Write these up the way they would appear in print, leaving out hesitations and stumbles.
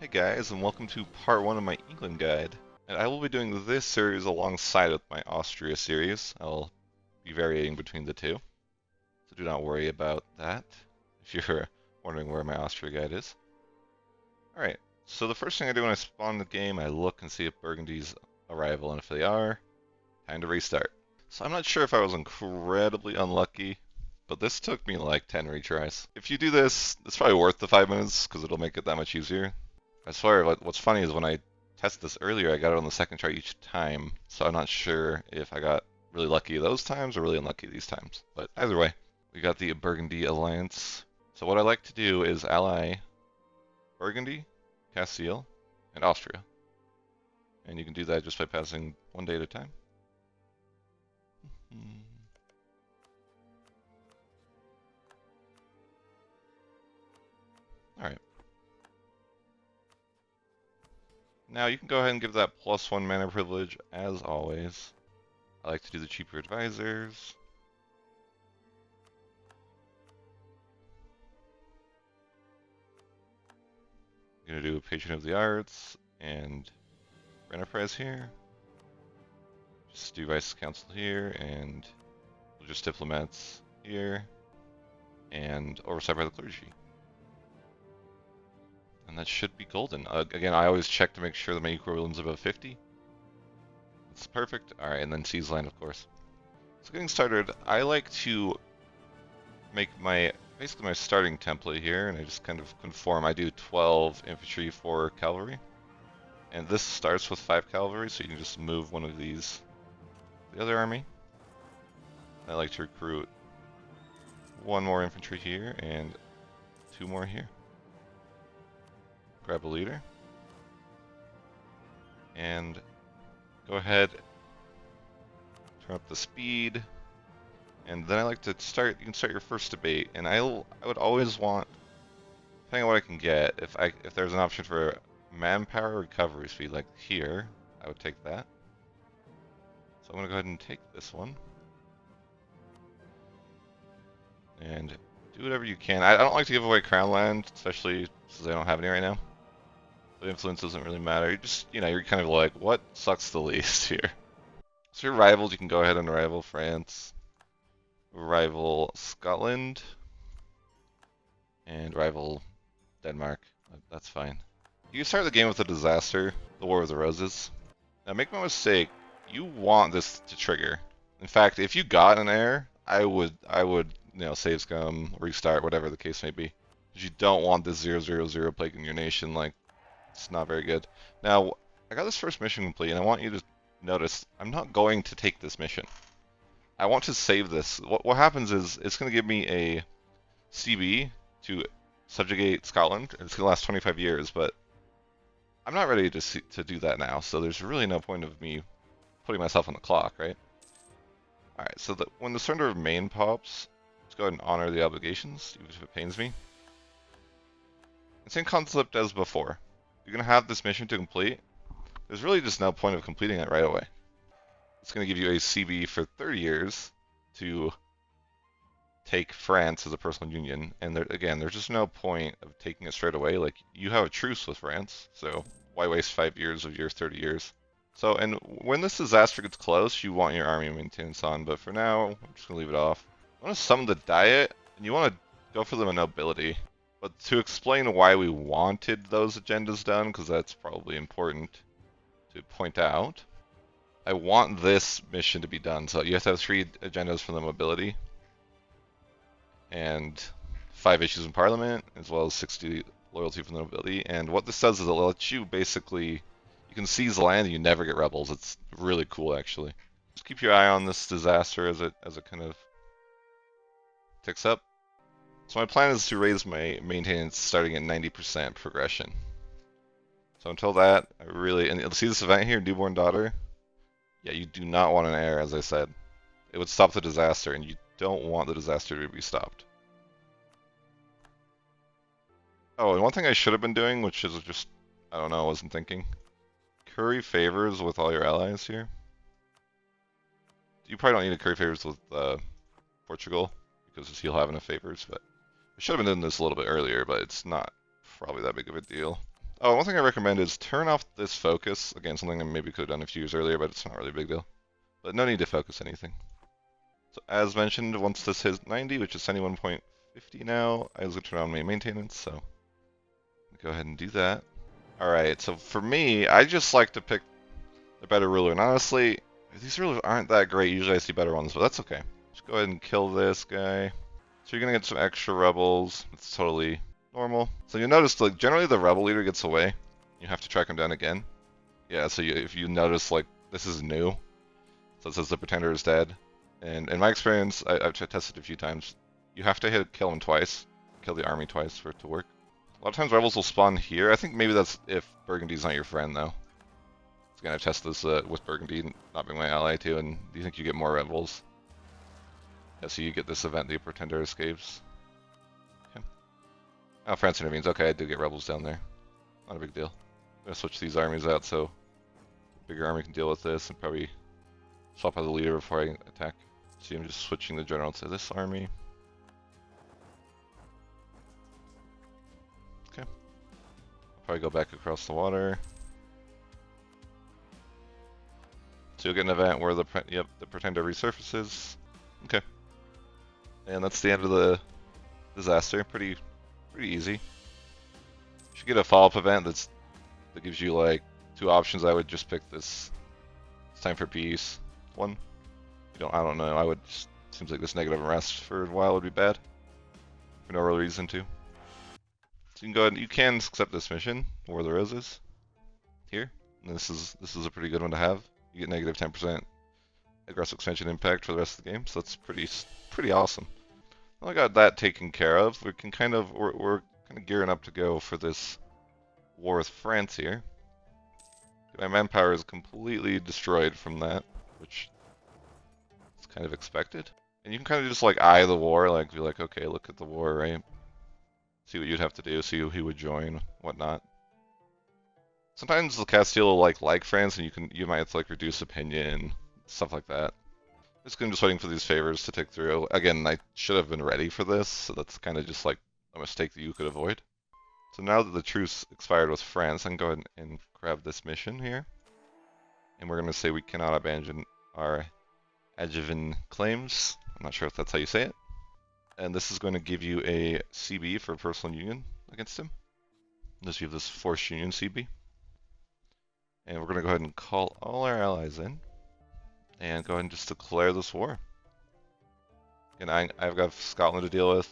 Hey guys, and welcome to part 1 of my England guide. And I will be doing this series alongside with my Austria series. I'll be varying between the two, so do not worry about that if you're wondering where my Austria guide is. Alright, so the first thing I do when I spawn the game, I look and see if Burgundy's arrival, and if they are, time to restart. So I'm not sure if I was incredibly unlucky, but this took me like 10 retries. If you do this, it's probably worth the 5 minutes, because it'll make it that much easier. I swear, what's funny is when I tested this earlier, I got it on the second try each time, so I'm not sure if I got really lucky those times or really unlucky these times. But either way, we got the Burgundy Alliance. So what I like to do is ally Burgundy, Castile, and Austria. And you can do that just by passing one day at a time. Alright. Now you can go ahead and give that +1 mana privilege as always. I like to do the cheaper advisors. I'm gonna do a Patron of the Arts and Enterprise here. Just do Vice Council here and religious diplomats here and oversight by the clergy. And that should be golden. Again, I always check to make sure that my equilibrium is above 50. That's perfect. Alright, and then seize land, of course. So getting started, I like to make basically my starting template here, and I just kind of conform. I do 12 infantry, 4 cavalry. And this starts with 5 cavalry, so you can just move one of these to the other army. I like to recruit 1 more infantry here and 2 more here. Grab a leader. And go ahead, turn up the speed. And then I like to start, you can start your first debate. And I would always want, depending on what I can get, if there's an option for manpower recovery speed, like here, I would take that. So I'm going to go ahead and take this one. And do whatever you can. I don't like to give away crown land, especially since I don't have any right now. But influence doesn't really matter. You're kind of like, what sucks the least here? So your rivals, you can go ahead and rival France, rival Scotland, and rival Denmark. That's fine. You can start the game with a disaster, the War of the Roses. Now make no mistake, you want this to trigger. In fact, if you got an heir, I would save scum, restart, whatever the case may be. Because you don't want this 000 plaguing your nation, like, it's not very good. Now, I got this first mission complete, and I want you to notice, I'm not going to take this mission. I want to save this. What happens is, it's going to give me a CB to subjugate Scotland, and it's going to last 25 years, but I'm not ready to do that now, so there's really no point of me putting myself on the clock, right? Alright, so when the surrender of Maine pops, let's go ahead and honor the obligations, even if it pains me. Same concept as before. You're going to have this mission to complete. There's really just no point of completing it right away. It's going to give you a CB for 30 years to take France as a personal union. And again, there's just no point of taking it straight away. Like, you have a truce with France, so why waste 5 years of your 30 years? So, and when this disaster gets close, you want your army maintenance on, but for now, I'm just going to leave it off. I want to summon the Diet, and you want to go for the nobility. But to explain why we wanted those agendas done, because that's probably important to point out, I want this mission to be done. So you have to have 3 agendas for the mobility, and 5 issues in Parliament, as well as 60 loyalty from the nobility. And what this does is it lets you basically, you can seize land and you never get rebels. It's really cool, actually. Just keep your eye on this disaster as it kind of ticks up. So my plan is to raise my maintenance starting at 90% progression. So until that, and see this event here, newborn daughter? Yeah, you do not want an heir, as I said. It would stop the disaster, and you don't want the disaster to be stopped. Oh, and one thing I should have been doing, which is just, I don't know, I wasn't thinking. Curry favors with all your allies here. You probably don't need to curry favors with Portugal, because he'll have enough favors, but I should have been doing this a little bit earlier, but it's not probably that big of a deal. Oh, one thing I recommend is turn off this focus. Again, something I maybe could have done a few years earlier, but it's not really a big deal. But no need to focus anything. So as mentioned, once this hits 90, which is 71.50 now, I was going to turn on my maintenance, so go ahead and do that. Alright, so for me, I just like to pick the better ruler, and honestly, these rulers aren't that great. Usually I see better ones, but that's okay. Just go ahead and kill this guy. So you're gonna get some extra rebels. It's totally normal. So you notice, like, generally the rebel leader gets away. You have to track him down again. Yeah, so if you notice, like, this is new. So it says the pretender is dead. And in my experience, I've tested it a few times. You have to kill him twice. Kill the army twice for it to work. A lot of times rebels will spawn here. I think maybe that's if Burgundy's not your friend, though. Again, I've tested this with Burgundy not being my ally too, and do you think you get more rebels? Yeah, so you get this event, the Pretender escapes. Okay. Oh, France intervenes. Okay, I do get rebels down there. Not a big deal. I'm gonna switch these armies out so the bigger army can deal with this, and probably swap out the leader before I attack. See, I'm just switching the general to this army. Okay. I'll probably go back across the water. So you'll get an event where the Pretender resurfaces. Okay. And that's the end of the disaster. Pretty easy. You should get a follow-up event that gives you like 2 options. I would just pick this. It's time for peace. One. I don't know. I would. Seems like this negative unrest for a while would be bad. For no real reason to. So you can go ahead. You can accept this mission, War of the Roses. Here. And this is a pretty good one to have. You get negative 10% aggressive expansion impact for the rest of the game, so that's pretty awesome. Well, I got that taken care of. We're kind of gearing up to go for this war with France here. My manpower is completely destroyed from that, which is kind of expected. And you can kind of just like eye the war, like be like, okay, look at the war, right? See what you'd have to do, see who would join, whatnot. Sometimes the Castile will like France, and you might have to like reduce opinion, stuff like that. I'm just waiting for these favors to tick through. Again, I should have been ready for this, so that's kind of just like a mistake that you could avoid. So now that the truce expired with France, I can go ahead and grab this mission here. And we're going to say we cannot abandon our Angevin claims. I'm not sure if that's how you say it. And this is going to give you a CB for personal union against him. Let's give this forced union CB. And we're going to go ahead and call all our allies in. And go ahead and just declare this war. And I've got Scotland to deal with.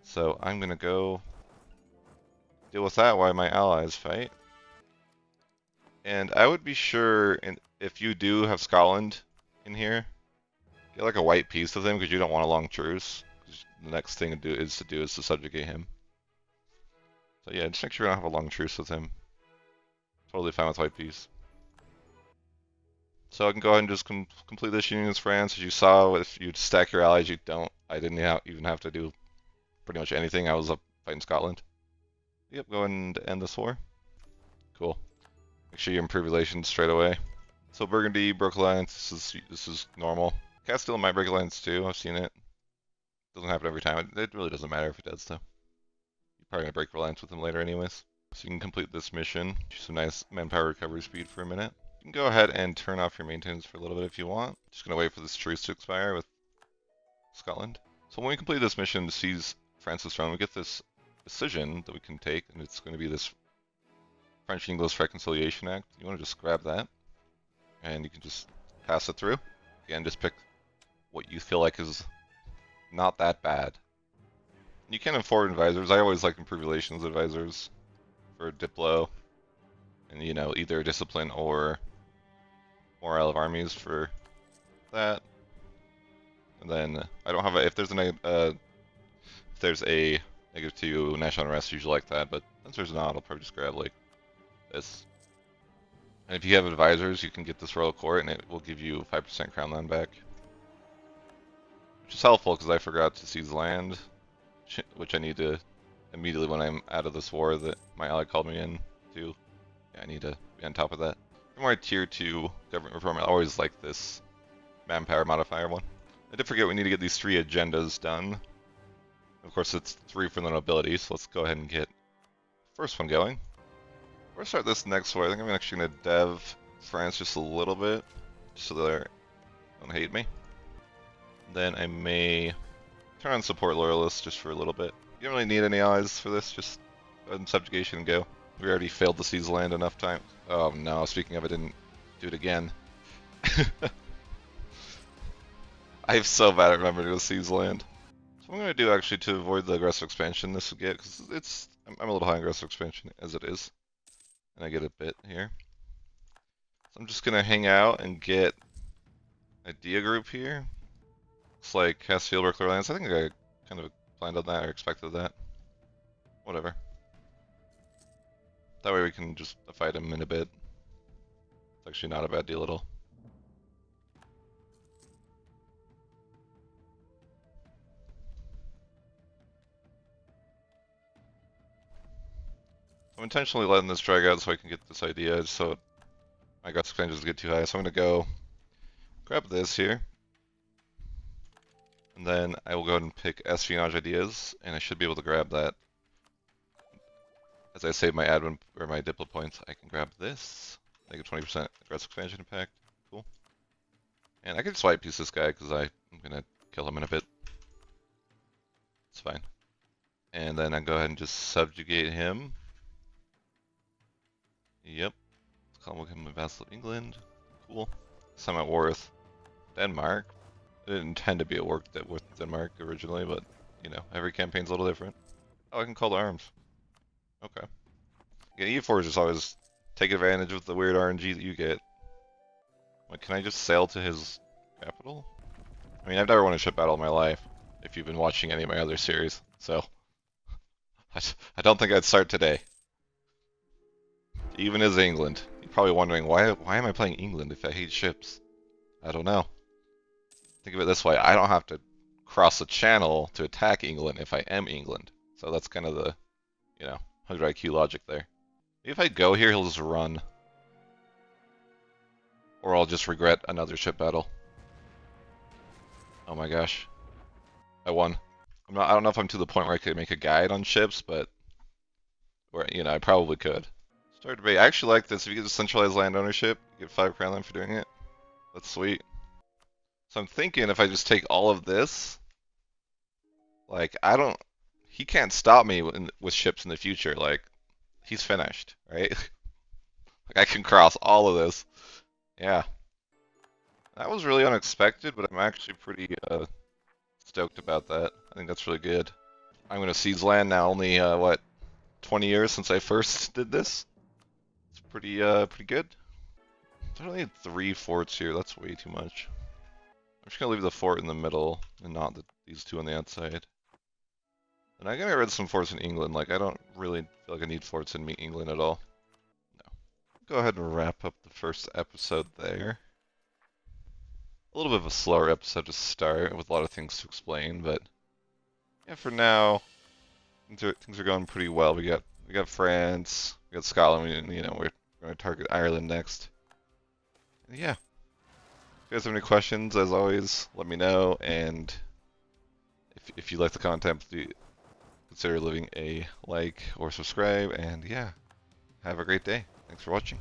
So I'm going to go deal with that while my allies fight. And I would be sure, and if you do have Scotland in here, get like a white peace with him because you don't want a long truce. The next thing to do is to subjugate him. So yeah, just make sure you don't have a long truce with him. Totally fine with white peace. So I can go ahead and just complete this union with France. As you saw, if you stack your allies, you don't. I didn't even have to do pretty much anything. I was up fighting Scotland. Yep, go ahead and end this war. Cool. Make sure you improve relations straight away. So Burgundy broke alliance. This is normal. Castile might break alliance too. I've seen it. Doesn't happen every time. It really doesn't matter if it does though. You're probably gonna break alliance with them later anyways. So you can complete this mission. Some nice manpower recovery speed for a minute. You can go ahead and turn off your maintenance for a little bit if you want. Just gonna wait for this truce to expire with Scotland. So when we complete this mission to seize France's throne, we get this decision that we can take, and it's going to be this French English Reconciliation Act. You want to just grab that, and you can just pass it through. Again, just pick what you feel like is not that bad. You can have foreign advisors. I always like improve relations advisors for Diplo, and either discipline or morale of armies for that. And then I don't have if there's a -2 national unrest, usually like that, but since there's not, I'll probably just grab like this. And if you have advisors, you can get this royal court, and it will give you 5% crown land back, which is helpful because I forgot to seize land, which I need to immediately when I'm out of this war that my ally called me in to. Yeah, I need to be on top of that. The more tier 2 government reform, I always like this manpower modifier one. I did forget we need to get these 3 agendas done. Of course, it's 3 for the nobility, so let's go ahead and get the first one going. Before I start this next war, I think I'm actually going to dev France just a little bit, just so they don't hate me. Then I may turn on support loyalists just for a little bit. You don't really need any allies for this, just go ahead and subjugation and go. We already failed to seize land enough times. Oh no, speaking of, I didn't do it again. I'm so bad at remembering to seize land. So what I'm going to do actually to avoid the aggressive expansion this would get, because I'm a little high on aggressive expansion as it is. And I get a bit here. So I'm just going to hang out and get idea group here. Looks like Castile Berkeley lands. I think I kind of planned on that or expected that. Whatever. That way we can just fight him in a bit. It's actually not a bad deal at all. I'm intentionally letting this drag out so I can get this idea, so my guts expansions get too high. So I'm going to go grab this here. And then I will go ahead and pick espionage ideas, and I should be able to grab that. As I save my admin or my diplo points, I can grab this. Make a 20% aggressive expansion impact. Cool. And I can just white piece this guy because I'm going to kill him in a bit. It's fine. And then I go ahead and just subjugate him. Yep. Let's call him a vassal of England. Cool. So I'm at war with Denmark. I didn't intend to be at war with Denmark originally, but, you know, every campaign's a little different. Oh, I can call to arms. Okay. Yeah, EU4 is just always take advantage of the weird RNG that you get. Like, can I just sail to his capital? I mean, I've never won a ship battle in my life, if you've been watching any of my other series, so I don't think I'd start today. Even as England. You're probably wondering, why am I playing England if I hate ships? I don't know. Think of it this way, I don't have to cross the channel to attack England if I am England. So that's kind of the, you know, 100 IQ logic there. If I go here, he'll just run. Or I'll just regret another ship battle. Oh my gosh. I won. I don't know if I'm to the point where I could make a guide on ships, but, you know, I probably could. Start debate. I actually like this. If you get centralized land ownership, you get 5 crown land for doing it. That's sweet. So I'm thinking if I just take all of this, like, he can't stop me with ships in the future. Like, he's finished, right? Like, I can cross all of this. Yeah. That was really unexpected, but I'm actually pretty stoked about that. I think that's really good. I'm going to seize land now, only, what, 20 years since I first did this? It's pretty good. I only need 3 forts here, that's way too much. I'm just gonna leave the fort in the middle and not these 2 on the outside. And I'm gonna get rid of some forts in England. Like, I don't really feel like I need forts in England at all. No. Go ahead and wrap up the first episode there. A little bit of a slower episode to start with a lot of things to explain, but yeah, for now things are going pretty well. We got France, we got Scotland. You know, we're gonna target Ireland next. And yeah. If you guys have any questions, as always, let me know, and if you like the content, please consider leaving a like or subscribe, and yeah, have a great day. Thanks for watching.